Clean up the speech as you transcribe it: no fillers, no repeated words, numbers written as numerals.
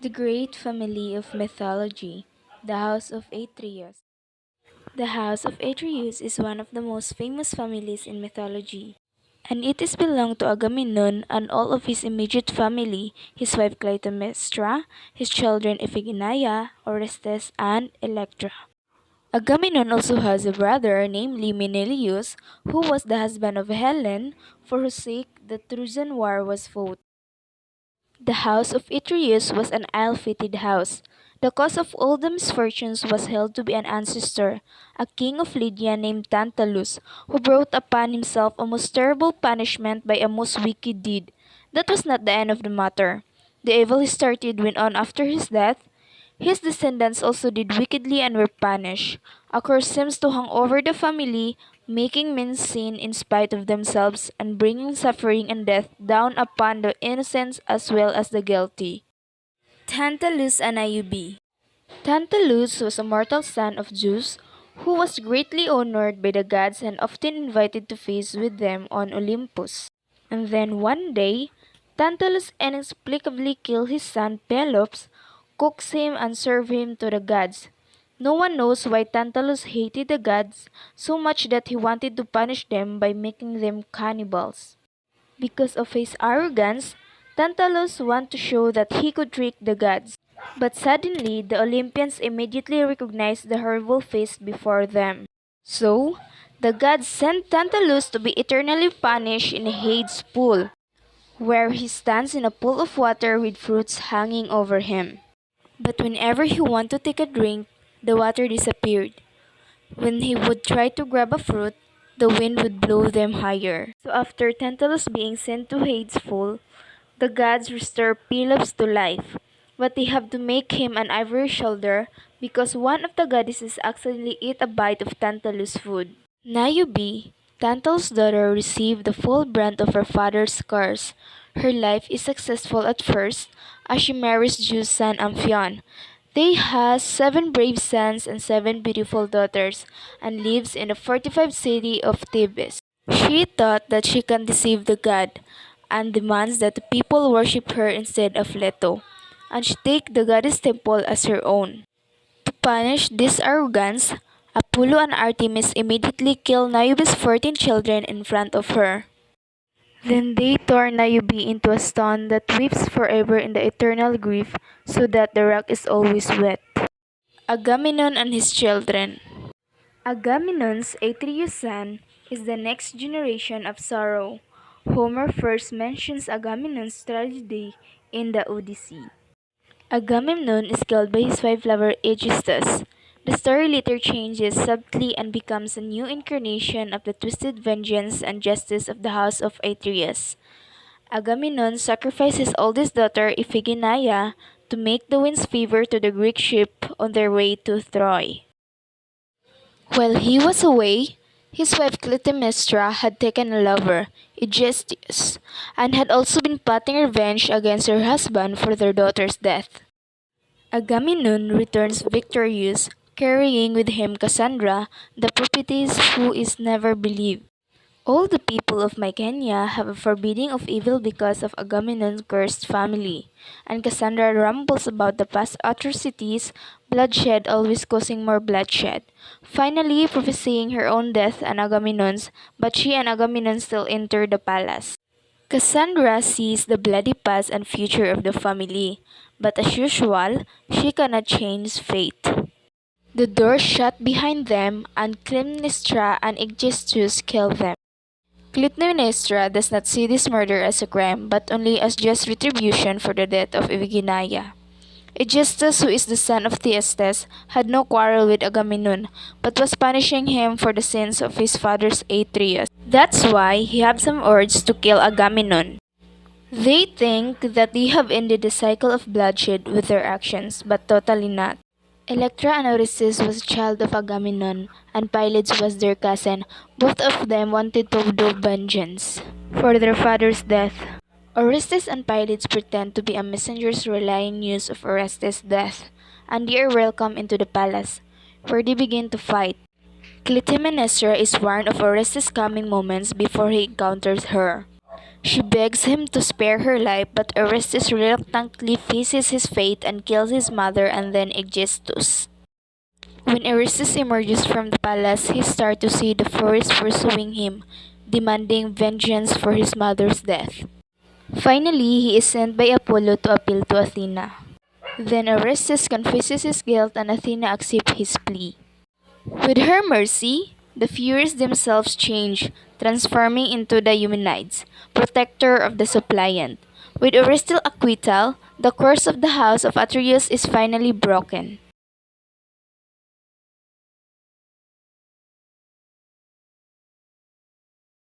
The great family of mythology, the House of Atreus. The House of Atreus is one of the most famous families in mythology, and it is belonged to Agamemnon and all of his immediate family, his wife Clytemnestra, his children Iphigenia, Orestes, and Electra. Agamemnon also has a brother, namely Menelaus, who was the husband of Helen, for whose sake the Trojan War was fought. The house of Atreus was an ill-fated house. The cause of all the misfortunes was held to be an ancestor, a king of Lydia named Tantalus, who brought upon himself a most terrible punishment by a most wicked deed. That was not the end of the matter. The evil he started went on after his death. His descendants also did wickedly and were punished. A curse seems to hang over the family, making men sin in spite of themselves and bringing suffering and death down upon the innocent as well as the guilty. Tantalus and Niobe. Tantalus was a mortal son of Zeus who was greatly honored by the gods and often invited to feast with them on Olympus. And then one day, Tantalus inexplicably killed his son Pelops, cooks him and served him to the gods. No one knows why Tantalus hated the gods so much that he wanted to punish them by making them cannibals. Because of his arrogance, Tantalus wanted to show that he could trick the gods. But suddenly, the Olympians immediately recognized the horrible face before them. So, the gods sent Tantalus to be eternally punished in Hades' pool, where he stands in a pool of water with fruits hanging over him. But whenever he wanted to take a drink, the water disappeared. When he would try to grab a fruit, the wind would blow them higher. So after Tantalus being sent to Hades' pool, the gods restore Pelops to life, but they have to make him an ivory shoulder because one of the goddesses accidentally ate a bite of Tantalus' food. Niobe, Tantalus' daughter, received the full brunt of her father's curse. Her life is successful at first as she marries Zeus' son Amphion. They has 7 brave sons and 7 beautiful daughters and lives in the fortified city of Thebes. She thought that she can deceive the god and demands that the people worship her instead of Leto, and she take the goddess temple as her own. To punish this arrogance, Apollo and Artemis immediately kill Niobe's 14 children in front of her. Then they tore Niobe into a stone that weeps forever in the eternal grief, so that the rock is always wet. Agamemnon and his children. Agamemnon's Atreus son is the next generation of sorrow. Homer first mentions Agamemnon's tragedy in the Odyssey. Agamemnon is killed by his wife lover Aegisthus. The story later changes subtly and becomes a new incarnation of the twisted vengeance and justice of the house of Atreus. Agamemnon sacrificed his oldest daughter Iphigenia to make the winds favor to the Greek ship on their way to Troy. While he was away, his wife Clytemnestra had taken a lover, Aegisthus, and had also been plotting revenge against her husband for their daughter's death. Agamemnon returns victorious, carrying with him Cassandra, the prophetess who is never believed. All the people of Mycenae have a forbidding of evil because of Agamemnon's cursed family, and Cassandra rambles about the past atrocities, bloodshed always causing more bloodshed, finally prophesying her own death and Agamemnon's, but she and Agamemnon still enter the palace. Cassandra sees the bloody past and future of the family, but as usual, she cannot change fate. The door shut behind them, and Clytemnestra and Aegisthus kill them. Clytemnestra does not see this murder as a crime, but only as just retribution for the death of Iphigenia. Aegisthus, who is the son of Thyestes, had no quarrel with Agamemnon, but was punishing him for the sins of his father's Atreus. That's why he had some urge to kill Agamemnon. They think that they have ended the cycle of bloodshed with their actions, but totally not. Electra and Orestes was a child of Agamemnon, and Pylades was their cousin. Both of them wanted to do vengeance for their father's death. Orestes and Pylades pretend to be a messengers relaying news of Orestes' death, and they are welcomed into the palace, where they begin to fight. Clytemnestra is warned of Orestes' coming moments before he encounters her. She begs him to spare her life, but Orestes reluctantly faces his fate and kills his mother and then Aegisthus. When Orestes emerges from the palace, he starts to see the forest pursuing him, demanding vengeance for his mother's death. Finally, he is sent by Apollo to appeal to Athena. Then Orestes confesses his guilt and Athena accepts his plea. With her mercy, the Furies themselves change, transforming into the Eumenides, protector of the suppliant. With Orestes' acquittal, the curse of the house of Atreus is finally broken.